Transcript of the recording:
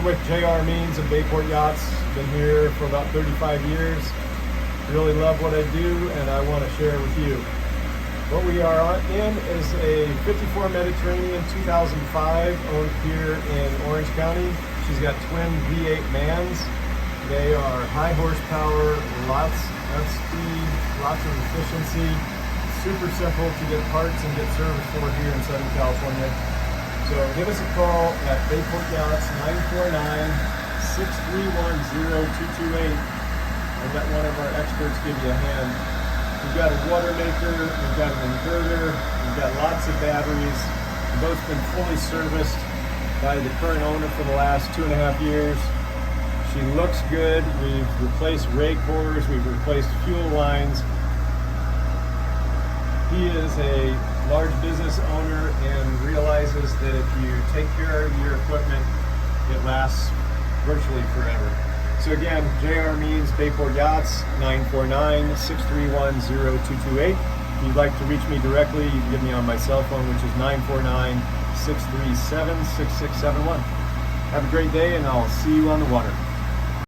With JR Means and Bayport Yachts. Been here for about 35 years. Really love what I do, and I want to share with you. What we are in is a 54 Mediterranean 2005, owned here in Orange County. She's got twin V8 Mans. They are high horsepower, lots of speed, lots of efficiency. Super simple to get parts and get service for here in Southern California. So give us a call at Bayport Yachts, 949-631-0228, and let one of our experts give you a hand. We've got a water maker, we've got an inverter, we've got lots of batteries. The boat's been fully serviced by the current owner for the last 2.5 years. She looks good. We've replaced rake cores, we've replaced fuel lines. He is a large business owner and realizes that if you take care of your equipment, it lasts virtually forever. So again, JR Means Bayport Yachts, 949-631-0228. If you'd like to reach me directly, you can get me on my cell phone, which is 949-637-6671. Have a great day, and I'll see you on the water.